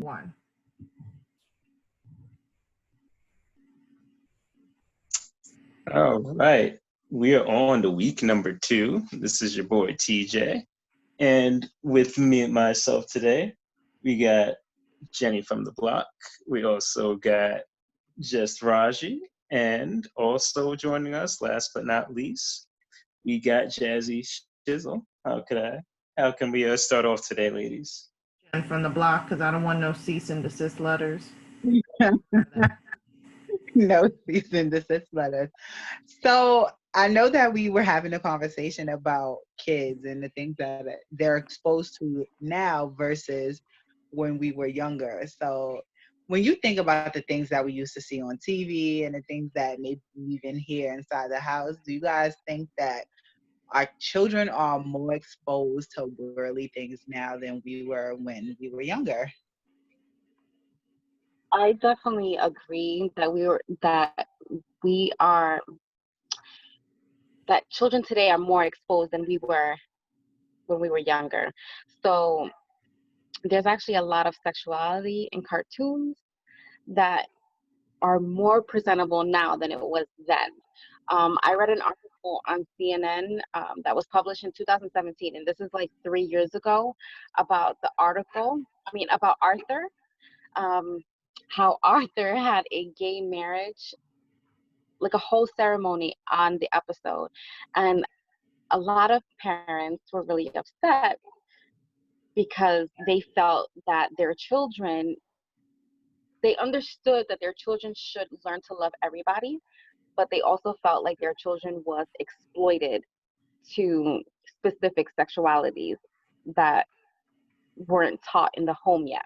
One. All right. We are on to week number 2. This is your boy TJ. And with me and myself today, we got Jenny from the block. We also got Just Raji. And also joining us, last but not least, we got Jazzy Shizzle. How can we start off today, ladies? And from the block, because I don't want no cease and desist letters. No cease and desist letters. So I know that we were having a conversation about kids and the things that they're exposed to now versus when we were younger. So when you think about the things that we used to see on TV and the things that maybe we even hear inside the house, do you guys think that our children are more exposed to worldly things now than we were when we were younger? I definitely agree that we are that children today are more exposed than we were when we were younger. So there's actually a lot of sexuality in cartoons that are more presentable now than it was then. I read an article on CNN that was published in 2017, and this is like 3 years ago, about about Arthur, um, how Arthur had a gay marriage, like a whole ceremony on the episode. And a lot of parents were really upset because they felt that they understood that their children should learn to love everybody, but they also felt like their children was exploited to specific sexualities that weren't taught in the home yet.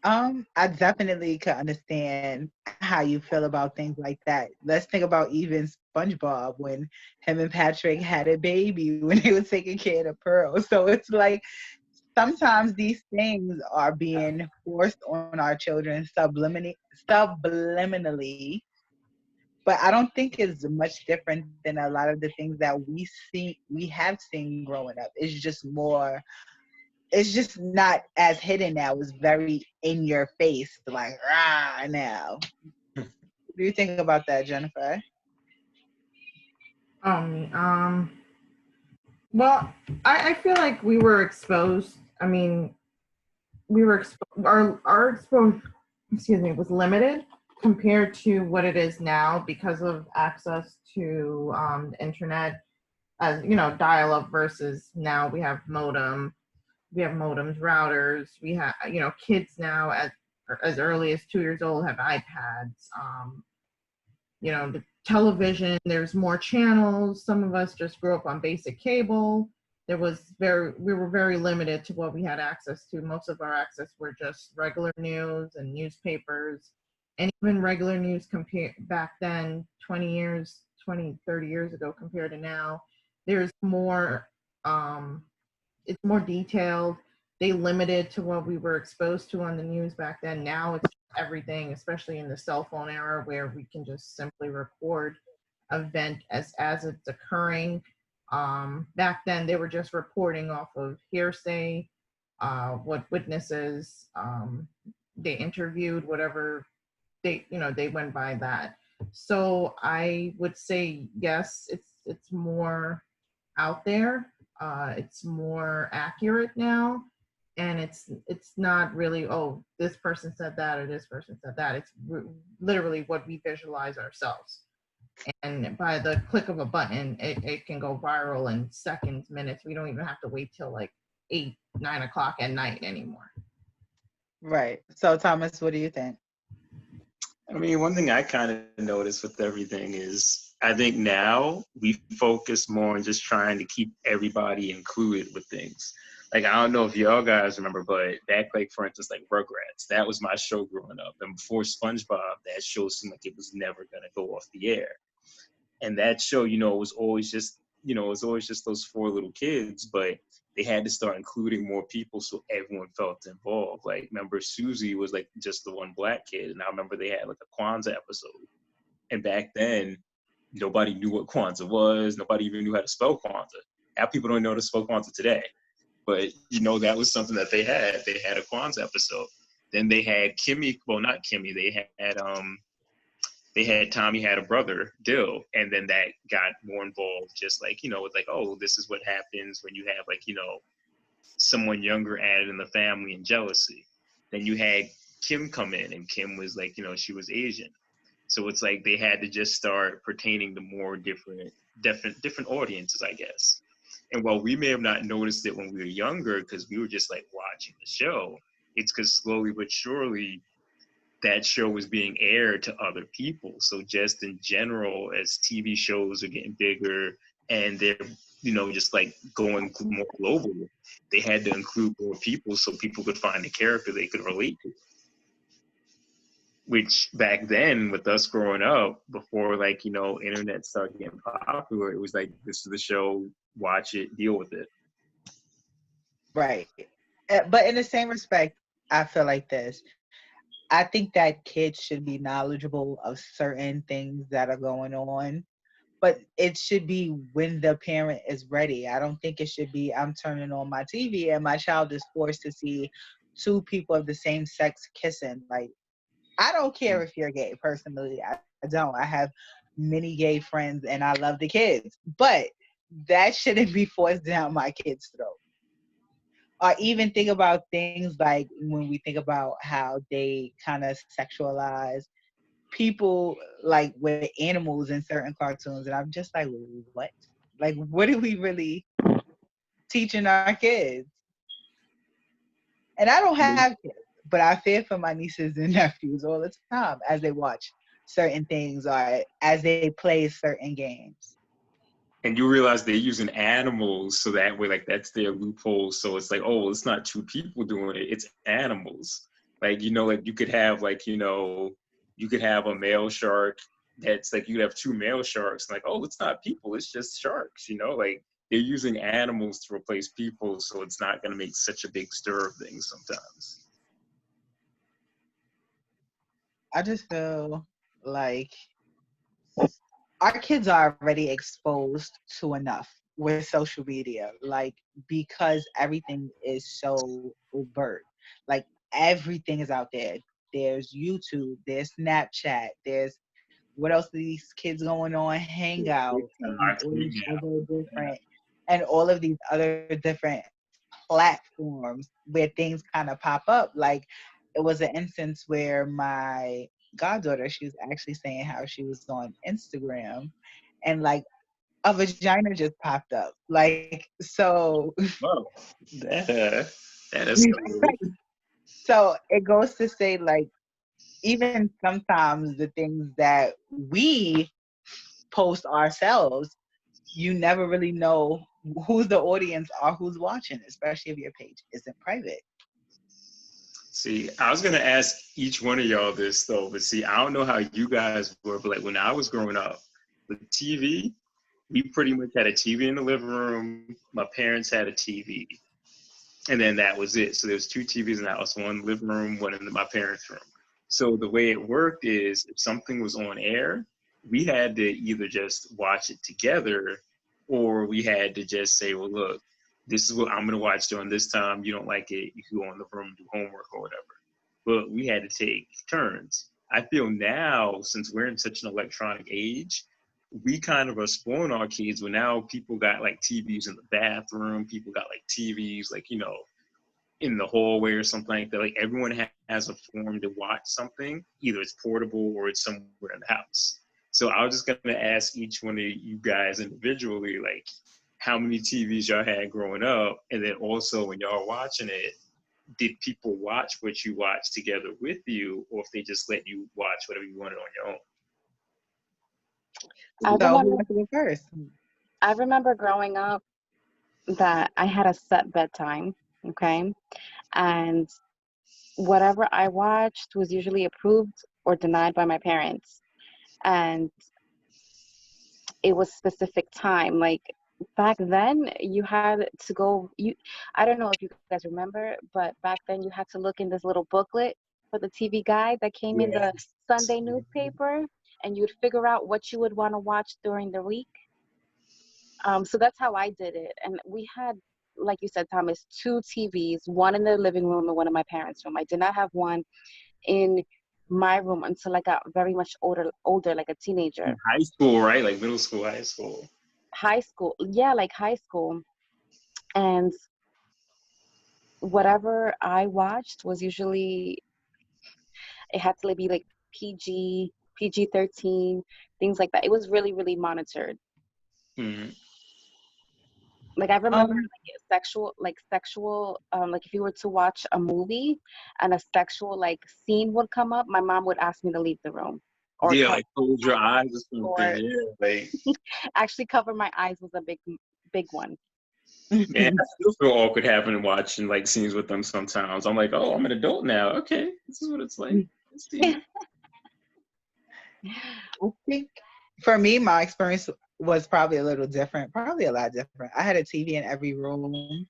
I definitely could understand how you feel about things like that. Let's think about even SpongeBob when him and Patrick had a baby when he was taking care of the Pearl. So it's like sometimes these things are being forced on our children subliminally, but I don't think it's much different than a lot of the things that we have seen growing up. It's just not as hidden now. It's very in your face, like rah now. What do you think about that, Jennifer? Well, I feel like we were exposed. I mean, our exposure, excuse me, was limited compared to what it is now because of access to the internet, as dial-up versus now we have modems, routers. We have kids now as early as 2 years old have iPads. The television, there's more channels. Some of us just grew up on basic cable. We were very limited to what we had access to. Most of our access were just regular news and newspapers, and even regular news back then, 30 years ago compared to now. There's more, it's more detailed. They limited to what we were exposed to on the news back then. Now it's everything, especially in the cell phone era, where we can just simply record an event as it's occurring. Back then, they were just reporting off of hearsay, what witnesses they interviewed, whatever they went by that. So I would say yes, it's more out there. It's more accurate now, and it's not really, oh, this person said that or this person said that. It's literally what we visualize ourselves, and by the click of a button, it can go viral in seconds, minutes. We don't even have to wait till like 8-9 o'clock at night anymore. Right. So Thomas, what do you think? I mean, one thing I kind of noticed with everything is I think now we focus more on just trying to keep everybody included with things. Like, I don't know if y'all guys remember, but back, like, for instance, like Rugrats, that was my show growing up. And before SpongeBob, that show seemed like it was never going to go off the air. And that show, was always just, those 4 little kids, but they had to start including more people so everyone felt involved. Like, remember, Susie was like just the one black kid, and I remember they had like a Kwanzaa episode. And back then, nobody knew what Kwanzaa was. Nobody even knew how to spell Kwanzaa. Now people don't know how to spell Kwanzaa today. But you know, that was something that they had. They had a Kwanzaa episode. Then they had Kimmy. Well, not Kimmy. They had Tommy had a brother, Dill, and then that got more involved. Just like, you know, with like, oh, this is what happens when you have like, you know, someone younger added in the family and jealousy. Then you had Kim come in, and Kim was like, you know, she was Asian. So it's like they had to just start pertaining to more different audiences, I guess. And while we may have not noticed it when we were younger, because we were just like watching the show, it's because slowly but surely that show was being aired to other people. So just in general, as TV shows are getting bigger and they're, you know, just like going more global, they had to include more people so people could find a character they could relate to. Which back then, with us growing up, before like, you know, internet started getting popular, it was like, this is the show, watch it, deal with it. Right. But in the same respect, I feel like this. I think that kids should be knowledgeable of certain things that are going on, but it should be when the parent is ready. I don't think it should be, I'm turning on my TV and my child is forced to see two people of the same sex kissing. Like, I don't care if you're gay, personally. I don't. I have many gay friends and I love the kids, but that shouldn't be forced down my kids' throat. Or even think about things like when we think about how they kind of sexualize people, like with animals in certain cartoons, and I'm just like, what? Like, what are we really teaching our kids? And I don't have kids, but I fear for my nieces and nephews all the time as they watch certain things or as they play certain games. And you realize they're using animals, so that way, like, that's their loophole. So it's like, oh, it's not two people doing it, it's animals. Like, you know, like you could have like, you know, you could have a male shark that's like, you could have two male sharks, like, oh, it's not people, it's just sharks, you know, like they're using animals to replace people, so it's not going to make such a big stir of things sometimes. I just feel like our kids are already exposed to enough with social media, like, because everything is so overt. Like, everything is out there. There's YouTube, there's Snapchat, there's what else are these kids going on? Hangout and all of these other different platforms where things kind of pop up. Like, it was an instance where my goddaughter, she was actually saying how she was on Instagram and like a vagina just popped up. Like, so Wow, that is so it goes to say, like, even sometimes the things that we post ourselves, you never really know who's the audience or who's watching, especially if your page isn't private. See, I was gonna ask each one of y'all this though, but see, I don't know how you guys were, but like when I was growing up, the TV, we pretty much had a TV in the living room. My parents had a TV, and then that was it. So there was two TVs in the house, one in the living room, one in my parents' room. So the way it worked is, if something was on air, we had to either just watch it together, or we had to just say, well, look, this is what I'm going to watch during this time. You don't like it, you can go in the room, do homework or whatever. But we had to take turns. I feel now, since we're in such an electronic age, we kind of are spoiling our kids, but now people got like TVs in the bathroom, people got like TVs, like, you know, in the hallway or something like that. Like, everyone has a form to watch something. Either it's portable or it's somewhere in the house. So I was just gonna ask each one of you guys individually, like, how many TVs y'all had growing up, and then also when y'all watching it, did people watch what you watched together with you, or if they just let you watch whatever you wanted on your own? I So who remember, wants to go first? I remember growing up that I had a set bedtime, okay? And whatever I watched was usually approved or denied by my parents. And it was specific time. Like, back then you had to go, I don't know if you guys remember, but back then you had to look in this little booklet for the TV guide that came in the Yes. Sunday newspaper, and you'd figure out what you would want to watch during the week. So that's how I did it. And we had like you said, Thomas, 2 TVs, one in the living room and one in my parents' room. I did not have one in my room until I got very much older, like a teenager. High school, right? Like middle school, high school. High school, yeah, like high school. And whatever I watched was usually, it had to be like PG 13, things like that. It was really, really monitored. Mm-hmm. Like I remember sexual, like if you were to watch a movie and a sexual like scene would come up, my mom would ask me to leave the room. Or Yeah, like close your eyes or or something. Yeah, like actually cover my eyes was a big one. man, I still feel awkward having watching like scenes with them sometimes. I'm like, oh, I'm an adult now. Okay, this is what it's like. Let's see. I think for me, my experience was probably a little different, probably a lot different. I had a TV in every room.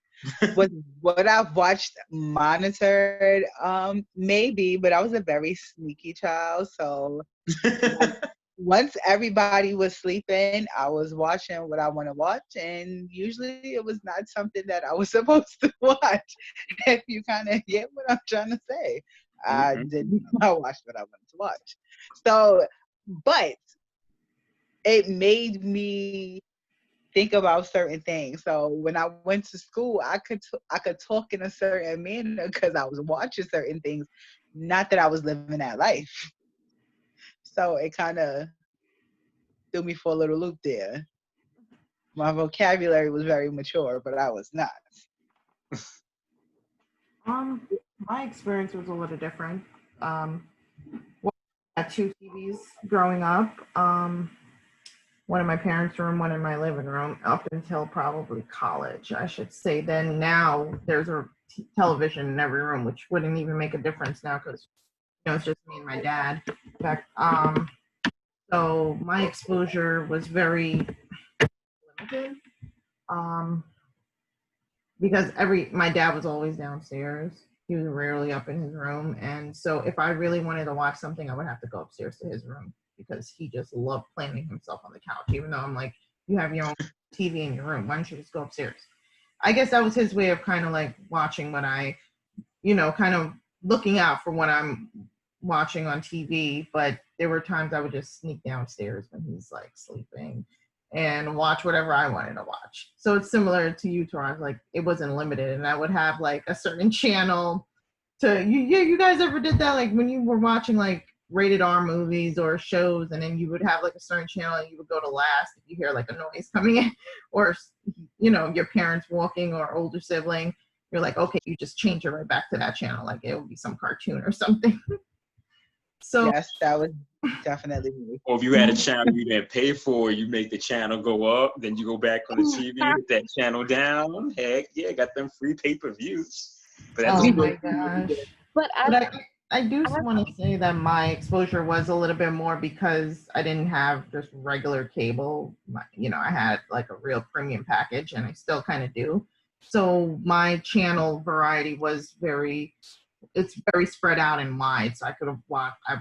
Was what I've watched monitored? Maybe, but I was a very sneaky child. So once everybody was sleeping, I was watching what I want to watch, and usually it was not something that I was supposed to watch. If you kind of get what I'm trying to say, I did not watch what I wanted to watch. So, but it made me think about certain things. So when I went to school, I could talk in a certain manner because I was watching certain things, not that I was living that life. So it kind of threw me for a little loop there. My vocabulary was very mature, but I was not. My experience was a little different. Well, I had 2 TVs growing up. One in my parents' room, one in my living room, up until probably college, I should say. Then now there's a television in every room, which wouldn't even make a difference now because it's just me and my dad. In fact, so my exposure was very limited. Because my dad was always downstairs. He was rarely up in his room. And so if I really wanted to watch something, I would have to go upstairs to his room because he just loved planting himself on the couch, even though I'm like, you have your own TV in your room. Why don't you just go upstairs? I guess that was his way of kind of like watching what I, kind of looking out for what I'm watching on TV. But there were times I would just sneak downstairs when he's like sleeping and watch whatever I wanted to watch. So it's similar to you, Torrance. Like it wasn't limited, and I would have like a certain channel to you. Yeah, you guys ever did that? Like when you were watching like rated R movies or shows, and then you would have like a certain channel, and you would go to last if you hear like a noise coming in, or your parents walking or older sibling. You're like, okay, you just change it right back to that channel. Like it would be some cartoon or something. So yes, that was definitely me. Or if you had a channel you didn't pay for, you make the channel go up, then you go back on the TV, hit that channel down. Heck yeah, got them free pay-per-views. But that's oh my gosh. But I do want to say that my exposure was a little bit more because I didn't have just regular cable. I had like a real premium package, and I still kind of do. So my channel variety was very spread out and wide. So I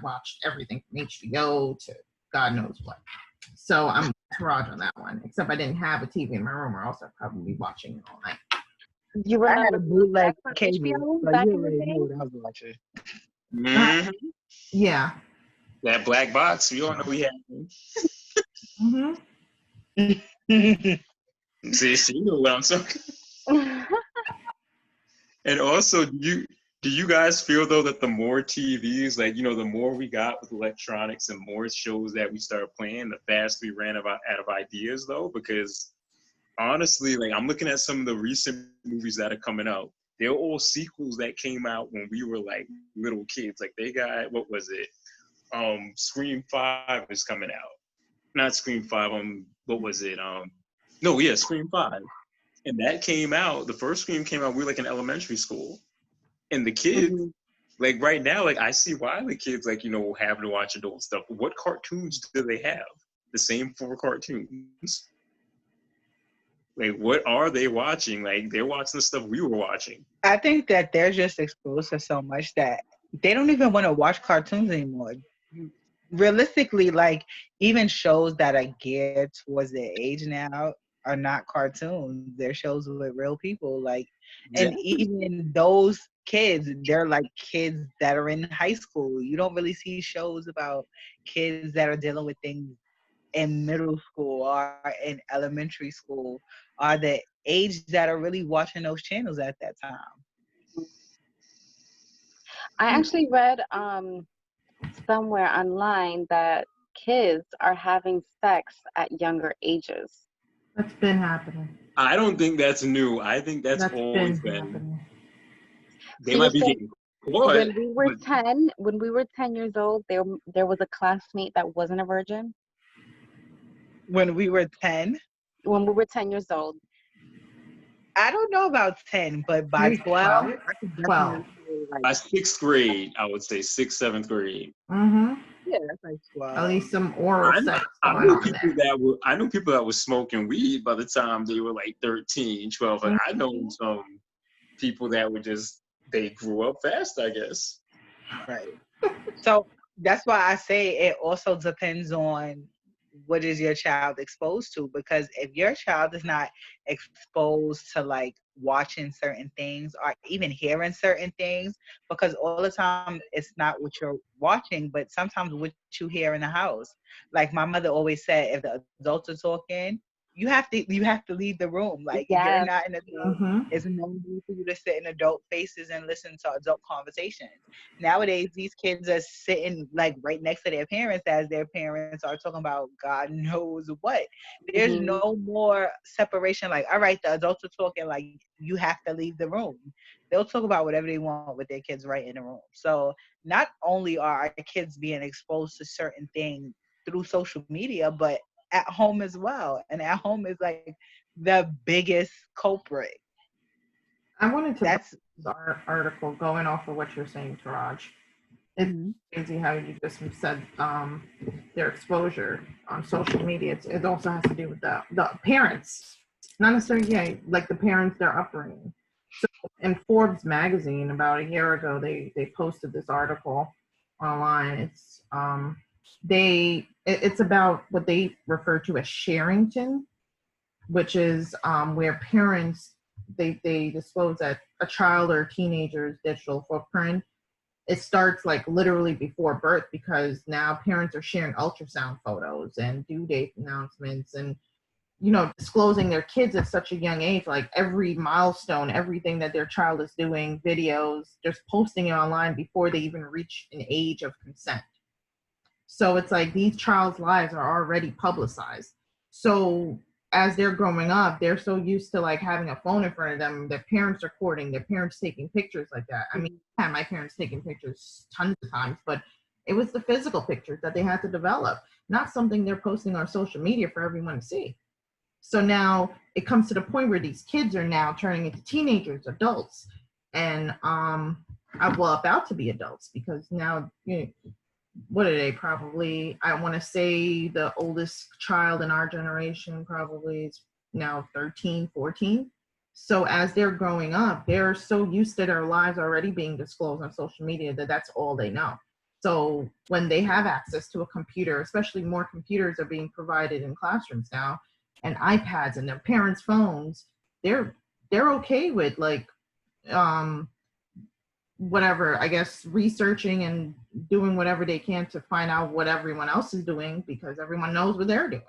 watched everything from HBO to God knows what. So I'm Raj on that one. Except I didn't have a TV in my room, or else I'd probably be watching it all night. You I had a bootleg on cable, HBO so back you in the already day? know what I was watching. Mhm. Yeah. That black box, we all know we had. See, you know what I'm saying. And also, do you guys feel though that the more TVs, like the more we got with electronics and more shows that we started playing, the faster we ran out of ideas though? Because honestly, like I'm looking at some of the recent movies that are coming out. They're all sequels that came out when we were like little kids. Like they got, what was it? Scream 5 is coming out. Not Scream 5. What was it? No, yeah, Scream 5. And that came out. The first Scream came out. We were like in elementary school, and the kids, like right now, like I see why the kids like having to watch adult stuff. What cartoons do they have? The same 4 cartoons. Like what are they watching? Like they're watching the stuff we were watching. I think that they're just exposed to so much that they don't even want to watch cartoons anymore. Realistically, like even shows that are geared towards their age now are not cartoons. They're shows with real people. Like, and Exactly. even those kids, they're like kids that are in high school. You don't really see shows about kids that are dealing with things in middle school or in elementary school, are the age that are really watching those channels at that time. I actually read somewhere online that kids are having sex at younger ages. That's been happening. I don't think that's new. I think that's That's always been been. happening. They So you're might be saying getting caught, when we were but 10, when we were 10 years old, there was a classmate that wasn't a virgin? When we were 10, When we were 10 years old. I don't know about 10, but by Maybe 12, 12. I could 12. definitely say like, by sixth grade, I would say sixth, seventh grade. Mm-hmm. yeah, that's like At 12. least some oral sex I going knew on people there. that were I knew people that were smoking weed by the time they were like 13, 12. And I know some people that were just they grew up fast, I guess. Right. So that's why I say it also depends on what is your child exposed to, because if your child is not exposed to like watching certain things or even hearing certain things, because all the time it's not what you're watching but sometimes what you hear in the house. Like my mother always said, if the adults are talking, you have to leave the room. Like you're Yes. not an adult. Mm-hmm. It's no need for you to sit in adult faces and listen to adult conversations. Nowadays these kids are sitting like right next to their parents as their parents are talking about God knows what. There's Hmm. no more separation. Like, all right, the adults are talking, like you have to leave the room. They'll talk about whatever they want with their kids right in the room. So not only are our kids being exposed to certain things through social media, but at home as well. And at home is like the biggest culprit. I wanted to bring That's this article going off of what you're saying, Taraj. It's Mhm. crazy how you just said their exposure on social media. It also has to do with the parents, not necessarily like the parents, their upbringing. So in Forbes magazine about a year ago, they posted this article online. It's about what they refer to as Sharrington, which is where parents they disclose that a child or a teenager's digital footprint, it starts like literally before birth, because now parents are sharing ultrasound photos and due date announcements and disclosing their kids at such a young age, like every milestone, everything that their child is doing, videos, just posting it online before they even reach an age of consent. So it's like these child's lives are already publicized. So as they're growing up, they're so used to like having a phone in front of them, their parents recording, their parents taking pictures like that. I mean, I had my parents taking pictures tons of times, but it was the physical pictures that they had to develop, not something they're posting on social media for everyone to see. So now it comes to the point where these kids are now turning into teenagers, adults, and well, about to be adults, because now what are they, probably, I want to say the oldest child in our generation probably is now 13, 14. So as they're growing up, they're so used to their lives already being disclosed on social media that that's all they know. So when they have access to a computer, especially more computers are being provided in classrooms now, and iPads and their parents' phones, they're okay with like um whatever, I guess, researching and doing whatever they can to find out what everyone else is doing, because everyone knows what they're doing.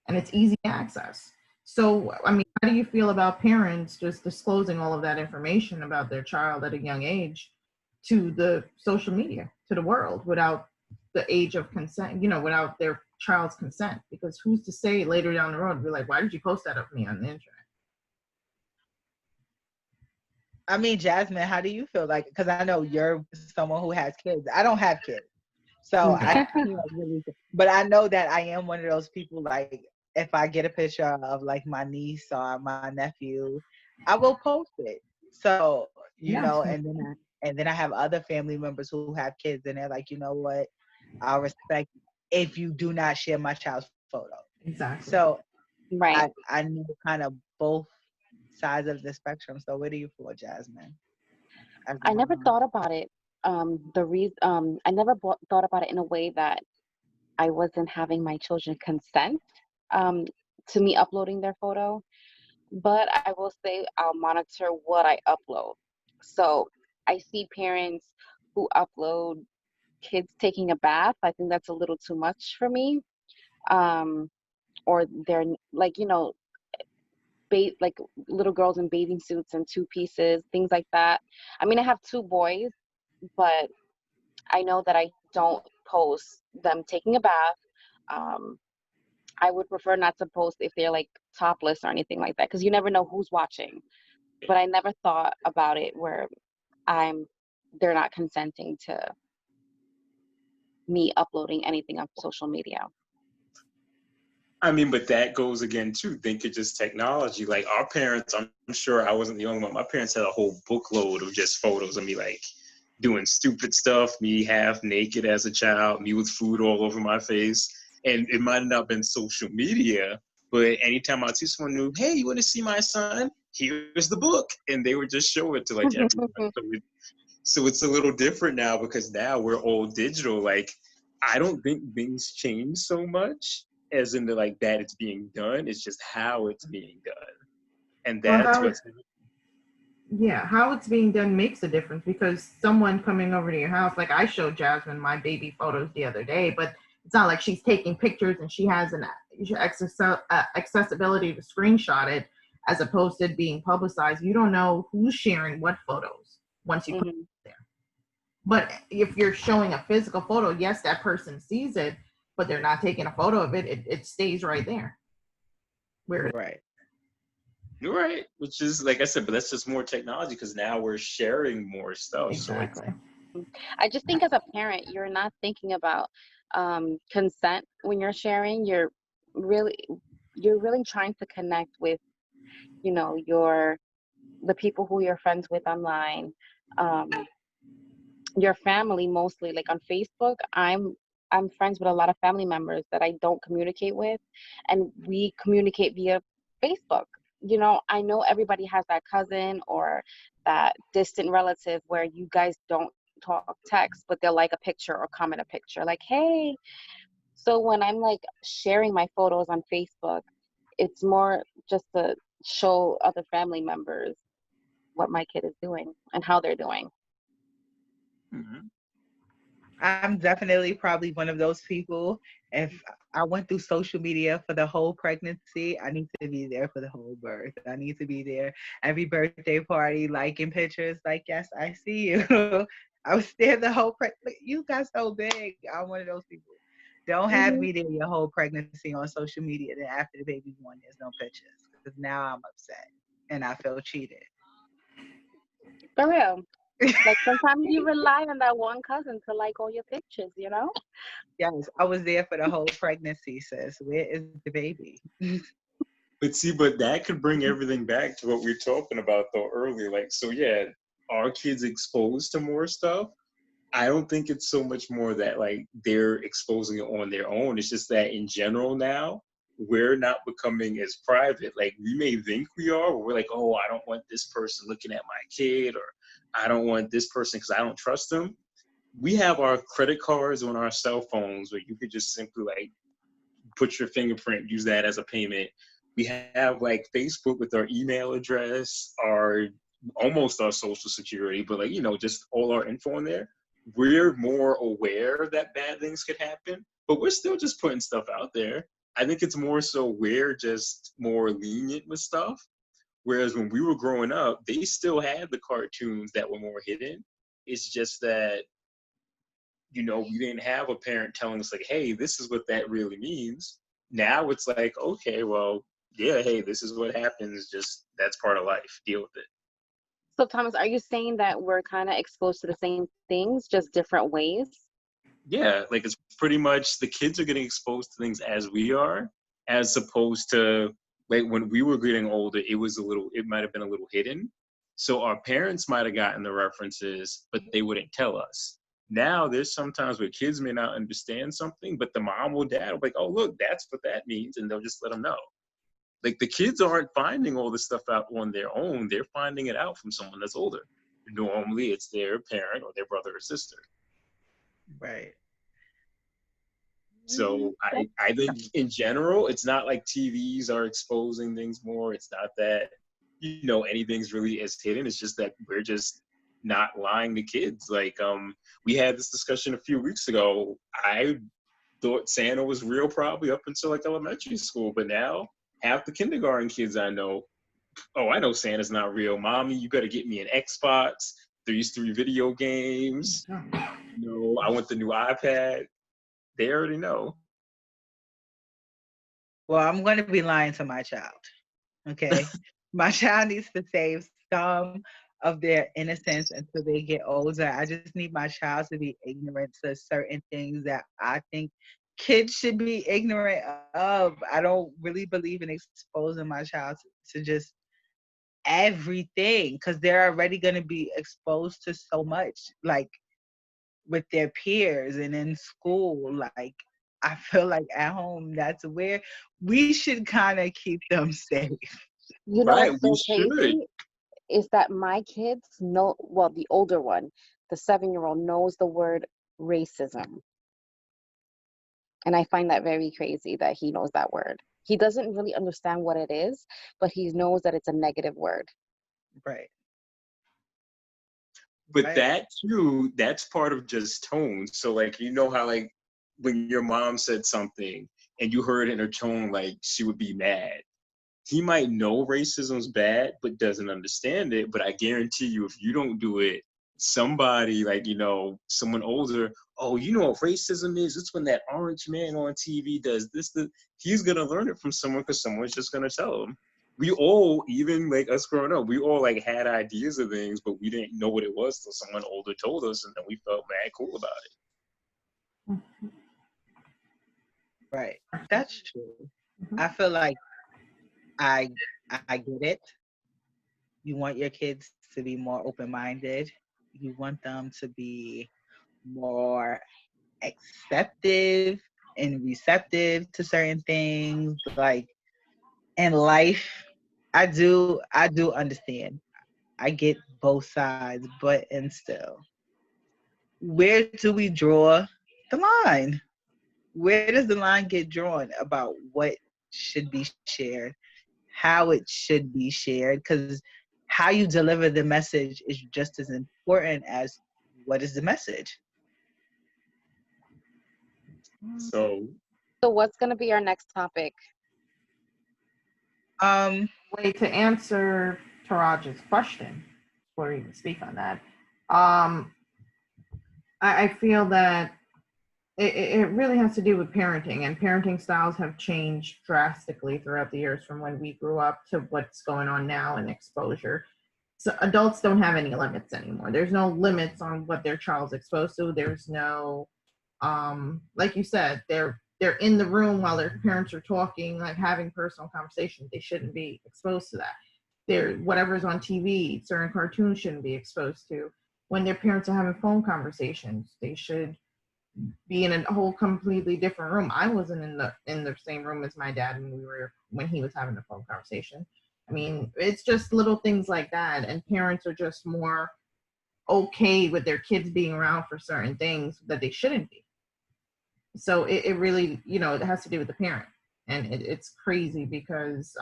And it's easy access. So, I mean, how do you feel about parents just disclosing all of that information about their child at a young age to the social media, to the world, without the age of consent, without their child's consent? Because who's to say later down the road, be like, why did you post that of me on the internet? I mean, Jasmine, how do you feel? Like, because I know you're someone who has kids. I don't have kids, so I can't really. But I know that I am one of those people. Like, if I get a picture of like my niece or my nephew, I will post it. So Yes, and then I have other family members who have kids, and they're like, you know what? I'll respect if you do not share my child's photo. exactly. So Right. I know kind of both sides of the spectrum. So where do you fall, Jasmine? As a I never mom. thought about it. The reason I never thought about it in a way that I wasn't having my children consent. um, to me uploading their photo, but I will say I'll monitor what I upload. So I see parents who upload kids taking a bath. I think that's a little too much for me. Um, or they're like, like little girls in bathing suits and two pieces, things like that. I mean, I have two boys, but I know that I don't post them taking a bath. Um, I would prefer not to post if they're like topless or anything like that, because you never know who's watching. But I never thought about it where I'm they're not consenting to me uploading anything on social media. I mean, but that goes again too. Think of just technology. Like our parents, I'm sure I wasn't the only one. My parents had a whole bookload of just photos of me, like doing stupid stuff, me half naked as a child, me with food all over my face. And it might not have been social media, but anytime I'd see someone new, hey, you want to see my son? Here's the book. And they would just show it to like everyone. So it's a little different now because now we're all digital. Like, I don't think things change so much as in the like that it's being done. It's just how it's being done. And Well, that's what's yeah, how it's being done makes a difference because someone coming over to your house, like I showed Jasmine my baby photos the other day, but it's not like she's taking pictures and she has an accessibility to screenshot it as opposed to it being publicized. You don't know who's sharing what photos once you put it there. But if you're showing a physical photo, yes, that person sees it, but they're not taking a photo of it. It stays right there. Right. You're right, which is like I said, but that's just more technology because now we're sharing more stuff. Exactly. So I just think as a parent, you're not thinking about consent when you're sharing. Really, you're really trying to connect with, the people who you're friends with online, um, your family mostly. Like on Facebook, I'm friends with a lot of family members that I don't communicate with, and we communicate via Facebook. I know everybody has that cousin or that distant relative where you guys don't talk text, but they'll like a picture or comment a picture like, hey. So when I'm like sharing my photos on Facebook, it's more just to show other family members what my kid is doing and how they're doing. mhm. I'm definitely probably one of those people. If I went through social media for the whole pregnancy, I need to be there for the whole birth. I need to be there every birthday party, liking pictures. Like, yes, I see you. I was there the whole You got so big. I'm one of those people. Don't have Hmm. me there your whole pregnancy on social media. Then after the baby's born, there's no pictures because now I'm upset and I feel cheated. For real. Like sometimes you rely on that one cousin to like all your pictures. Yes, I was there for the whole pregnancy, sis. Where is the baby? But see, but that could bring everything back to what we were talking about though earlier. Like, so yeah, are kids exposed to more stuff? I don't think it's so much more that like they're exposing it on their own. It's just that in general now, we're not becoming as private. Like we may think we are, but we're like, oh, I don't want this person looking at my kid, or I don't want this person because I don't trust them. We have our credit cards on our cell phones where you could just simply like put your fingerprint, use that as a payment. We have like Facebook with our email address, our almost our social security, but like, just all our info in there. We're more aware that bad things could happen, but we're still just putting stuff out there. I think it's more so we're just more lenient with stuff. Whereas when we were growing up, they still had the cartoons that were more hidden. It's just that we didn't have a parent telling us like, hey, this is what that really means. Now it's like, okay, well, yeah, hey, this is what happens. Just that's part of life. Deal with it. So Thomas, are you saying that we're kind of exposed to the same things, just different ways? Yeah, like it's pretty much the kids are getting exposed to things as we are, as opposed to like when we were getting older, it might have been a little hidden. So our parents might have gotten the references, but they wouldn't tell us. Now there's sometimes where kids may not understand something, but the mom or dad will be like, oh, look, that's what that means. And they'll just let them know. Like the kids aren't finding all this stuff out on their own. They're finding it out from someone that's older. Normally it's their parent or their brother or sister. Right. So I think in general, it's not like TVs are exposing things more. It's not that, anything's really as hidden. It's just that we're just not lying to kids. Like, we had this discussion a few weeks ago. I thought Santa was real probably up until like elementary school, but now half the kindergarten kids I know, oh, I know Santa's not real. Mommy, you got to get me an Xbox, these 3 video games. I want the new iPad. They already know. Well, I'm going to be lying to my child. Okay. My child needs to save some of their innocence until they get older. I just need my child to be ignorant to certain things that I think kids should be ignorant of. I don't really believe in exposing my child to just everything, because they're already going to be exposed to so much, like with their peers and in school. Like, I feel like at home, that's where we should kind of keep them safe. You know Right, what's so we should. crazy is that my kids know, well, the older one, the 7-year-old, knows the word racism. And I find that very crazy that he knows that word. He doesn't really understand what it is, but he knows that it's a negative word. Right. But Right. that too, that's part of just tone. So like, how like when your mom said something and you heard in her tone like she would be mad. He might know racism's bad, but doesn't understand it. But I guarantee you, if you don't do it, somebody like, someone older, oh, you know what racism is? It's when that orange man on TV does this. He's going to learn it from someone because someone's just going to tell him. We all, even like us growing up, we all like had ideas of things, but we didn't know what it was till someone older told us, and then we felt mad cool about it. Right. That's true. I feel like I get it. You want your kids to be more open-minded. You want them to be more acceptive and receptive to certain things. Like in life, I do understand. I get both sides, but and still, where do we draw the line? Where does the line get drawn about what should be shared, how it should be shared? Because how you deliver the message is just as important as what is the message. So what's going to be our next topic? Way to answer Taraj's question before we even speak on that. I feel that it really has to do with parenting, and parenting styles have changed drastically throughout the years from when we grew up to what's going on now in exposure. So adults don't have any limits anymore. There's no limits on what their child's exposed to. There's no, like you said, they're in the room while their parents are talking, like having personal conversations. They shouldn't be exposed to that. Whatever's on TV, certain cartoons shouldn't be exposed to. When their parents are having phone conversations, they should be in a whole completely different room. I wasn't in the same room as my dad when he was having the phone conversation. I mean, it's just little things like that, and parents are just more okay with their kids being around for certain things that they shouldn't be. So it really, it has to do with the parent, and it's crazy because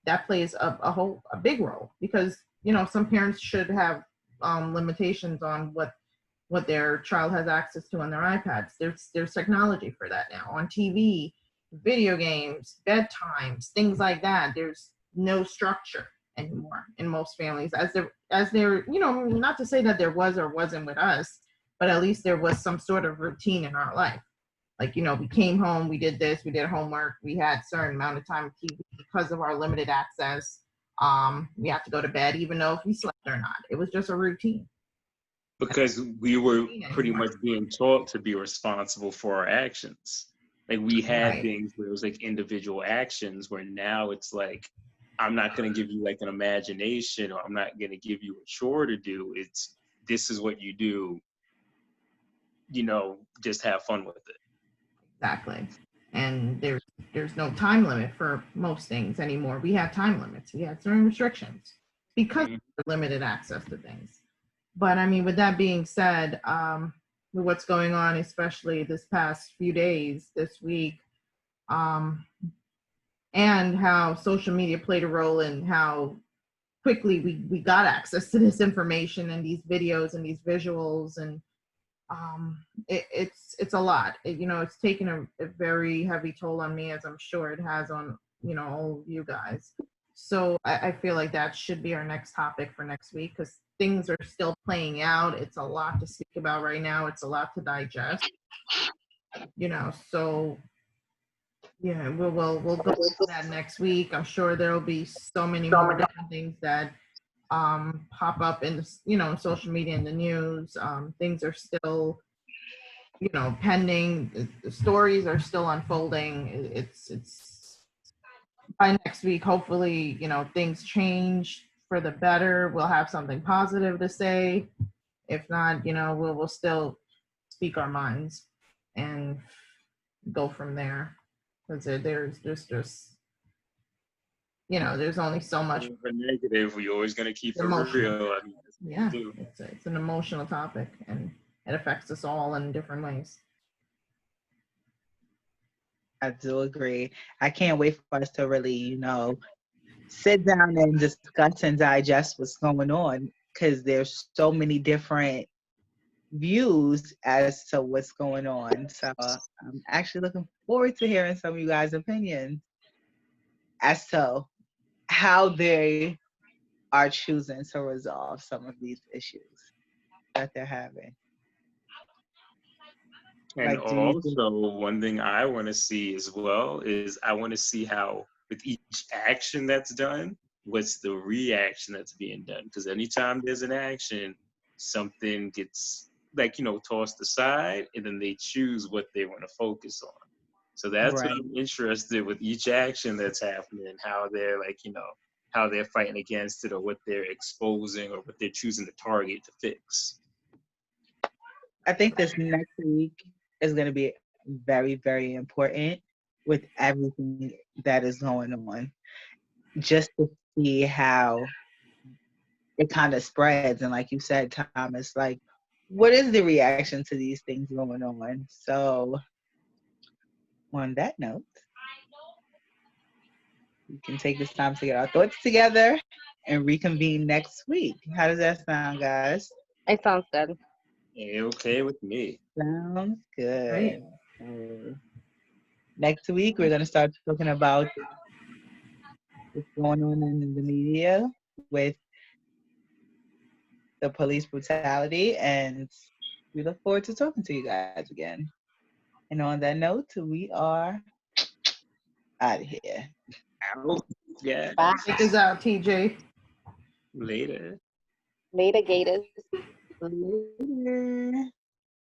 that plays a big role, because some parents should have limitations on what their child has access to on their iPads. There's technology for that now on TV, video games, bedtimes, things like that. There's no structure anymore in most families, as there not to say that there was or wasn't with us, but at least there was some sort of routine in our life. Like, we came home, we did this, we did homework, we had a certain amount of time of TV because of our limited access. We had to go to bed even though if we slept or not. It was just a routine. Because we were pretty much being taught to be responsible for our actions. Like we had things where it was like individual actions, where now it's like, I'm not going to give you like an imagination, or I'm not going to give you a chore to do. It's, this is what you do, just have fun with it. Exactly. And there's no time limit for most things anymore. We have time limits. We have certain restrictions because of limited access to things. But I mean, with that being said, with what's going on, especially this past few days, this week, and how social media played a role in how quickly we got access to this information and these videos and these visuals, and it's a lot. It's taken a very heavy toll on me, as I'm sure it has on all of you guys. So I feel like that should be our next topic for next week, because things are still playing out. It's a lot to speak about right now. It's a lot to digest. So yeah, we'll go into that next week. I'm sure there'll be so many more different things that pop up in social media and the news. Things are still pending. The stories are still unfolding. It's by next week, hopefully, things change for the better. We'll have something positive to say. If not, we'll still speak our minds and go from there. Because there's just there's only so much. For negative, we always gonna keep it Emotional. real. I mean, that's what Yeah, we do. it's an emotional topic, and it affects us all in different ways. I do agree. I can't wait for us to really, sit down and discuss and digest what's going on, because there's so many different views as to what's going on. So I'm actually looking forward to hearing some of you guys' opinions as to how they are choosing to resolve some of these issues that they're having. And Like, do you think? also, one thing I want to see as well is I want to see how, with each action that's done, what's the reaction that's being done. Because anytime there's an action, something gets tossed aside, and then they choose what they want to focus on. So that's what Right. I'm interested with each action that's happening, how they're how they're fighting against it, or what they're exposing, or what they're choosing to target to fix. I think this next week is going to be very, very important with everything that is going on, just to see how it kind of spreads. And like you said, Thomas, like, what is the reaction to these things going on? So on that note, we can take this time to get our thoughts together and reconvene next week. How does that sound, guys? It sounds good. Okay with me. Sounds good. Right. Next week, we're going to start talking about what's going on in the media with the police brutality, and we look forward to talking to you guys again. And on that note, we are out of here. Out. Yeah. Bye. Take us out, TJ. Later. Later, Gators. Later.